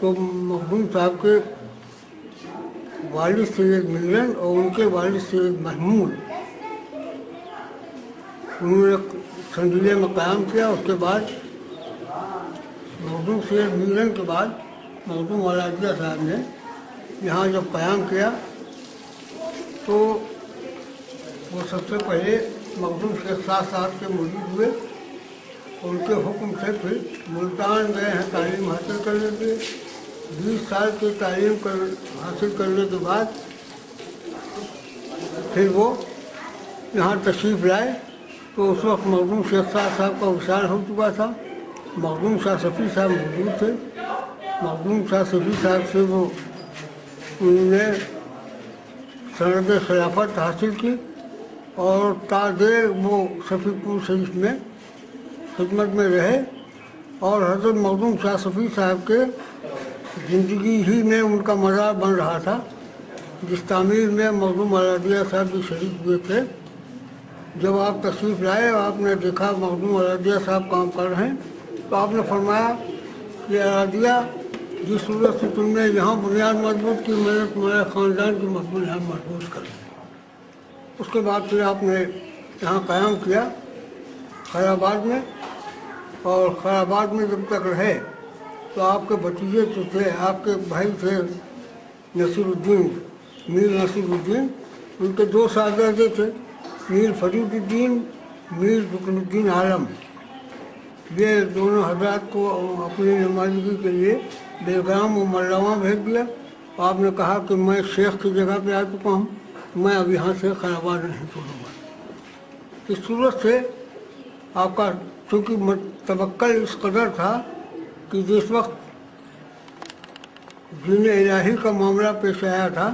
تو مخدوم صاحب کے والد سید ملن اور ان کے والد سید محمود انہوں نے سنڈیلے میں قیام کیا. اس کے بعد مخدوم سید ملن کے بعد مخدوم والدیہ صاحب نے یہاں جب قیام کیا تو وہ سب سے پہلے مخدوم شیخ سعد صاحب کے مرید ہوئے. ان کے حکم سے پھر ملتان گئے ہیں تعلیم حاصل کرنے کے. 20 سال کی تعلیم حاصل کرنے کے بعد پھر وہ یہاں تشریف لائے. تو اس وقت مخدوم شیخ سعد صاحب کا وصال ہو چکا تھا. مخدوم شاہ صفی صاحب موجود تھے. مخدوم شاہ صفی صاحب سے وہ انہوں نے سند خلافت حاصل کی اور تا دیر وہ صفی پور شریف میں خدمت میں رہے. اور حضرت مخدوم شاہ صفی صاحب کے زندگی ہی میں ان کا مزار بن رہا تھا جس تعمیر میں مخدوم والدیہ صاحب بھی شریک ہوئے تھے. جب آپ تشریف لائے اور آپ نے دیکھا مخدوم والدیہ صاحب کام کر رہے ہیں تو آپ نے فرمایا کہ والدیہ جس صورت سے تم نے یہاں بنیاد مضبوط کی میں نے تمہارے خاندان کی مقبول یہاں محفوظ کر دی. اس کے بعد پھر آپ نے یہاں قیام کیا خیر آباد میں. اور خیر آباد میں جب تک رہے تو آپ کے بھتیجے جو تھے آپ کے بھائی تھے نصیر الدین میر نصیر الدین. ان کے 2 صاحبزادے تھے میر فرید الدین میر رکن الدین عالم. یہ دونوں حضرات کو اپنی نمائندگی کے لیے بیلگام و ملاواں بھیج دیا. آپ نے کہا کہ میں شیخ کی جگہ پہ آ چکا ہوں, میں اب یہاں سے خیر آباد نہیں چھوڑوں گا. اس صورت سے آپ کا چونکہ توکل اس قدر تھا کہ جس وقت دین الہی کا معاملہ پیش آیا تھا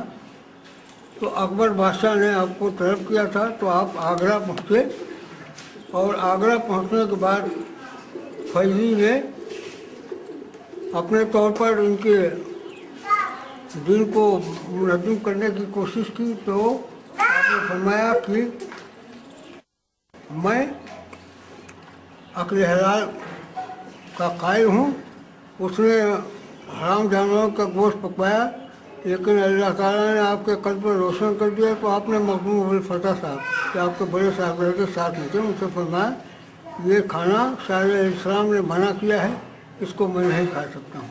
تو اکبر بادشاہ نے آپ کو طلب کیا تھا تو آپ آگرہ پہنچے. اور آگرہ پہنچنے کے بعد فیضی نے اپنے طور پر ان کے دین کو منظم کرنے کی کوشش کی. تو آپ نے فرمایا کہ میں عقل حلال کا قائل ہوں. اس نے حرام جانوروں کا گوشت پکوایا لیکن اللہ تعالیٰ نے آپ کے قلب پر روشن کر دیا. تو آپ نے مخدوم ابوالفتح صاحب کہ آپ کے بڑے صاحب کے ساتھ میں تھے ان سے فرمایا یہ کھانا شاہ علیہ السلام نے منع کیا ہے, اس کو میں نہیں کھا سکتا ہوں.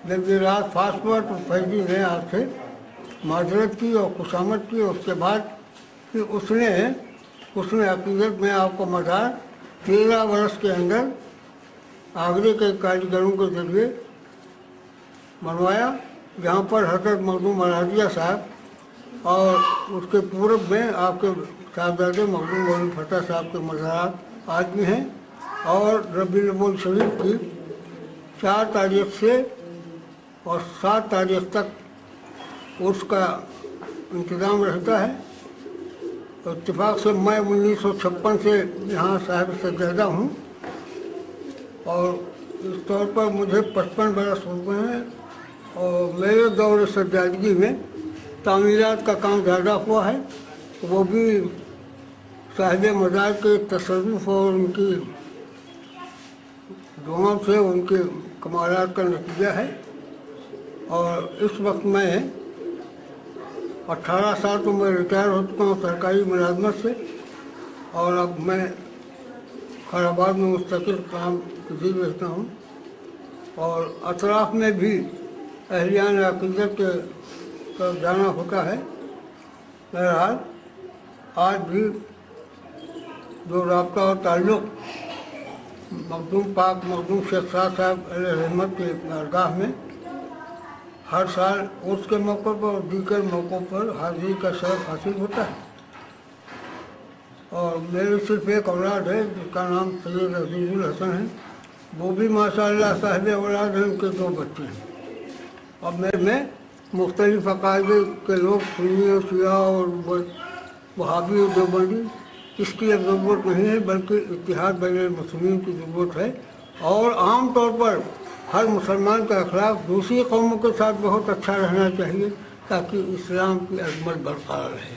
جب یہ رات فاس ہوا تو فیضی نے آپ سے معذرت کی اور خوشامد کی. اس کے بعد پھر اس نے عقیدت میں آپ کو مزار 13 برس کے اندر آگرے کے کاریگروں کے ذریعے بنوایا جہاں پر حضرت مخدوم والدیہ صاحب اور اس کے پورب میں آپ کے صاحبزادے مخدوم ابوالفتح صاحب کے مزارات آج بھی ہیں. اور ربیع الاول شریف کی 4 تاریخ سے اور 7 تاریخ تک اس کا انتظام رہتا ہے. اتفاق سے میں 1956 سے یہاں صاحب سجادہ ہوں اور اس طور پر مجھے 55 برس ہو گئے ہیں. اور میرے دور سجادگی میں تعمیرات کا کام زیادہ ہوا ہے. وہ بھی صاحب مزار کے تصرف اور ان کی دعاؤں سے ان کے کمالات کا نتیجہ ہے. اور اس وقت میں 18 سال تو میں ریٹائر ہو چکا ہوں سرکاری ملازمت سے اور اب میں خیر آباد میں مستقل کام پذیر رہتا ہوں. اور اطراف میں بھی اہلیان عقیدت کے طرف جانا ہوتا ہے. بہرحال آج بھی جو رابطہ اور تعلق مخدوم پاک مخدوم شیخ سعد صاحب علیہ رحمت کے بارگاہ میں ہر سال عرس کے موقع پر اور دیگر موقعوں پر حاضری کا شرف حاصل ہوتا ہے. اور میری صرف ایک اولاد ہے جس کا نام سید عزیز الحسن ہے. وہ بھی ماشاء اللہ صاحب اولاد ہیں, ان کے 2 بچے ہیں. اور میں مختلف عقائد کے لوگ سنی اور شیعہ اور وہابی اور دیوبندی اس کی اب ضرورت نہیں ہے بلکہ اتحاد بین المسلمین کی ضرورت ہے. اور عام طور پر ہر مسلمان کا اخلاق دوسری قوموں کے ساتھ بہت اچھا رہنا چاہیے تاکہ اسلام کی عظمت برقرار رہے.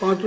5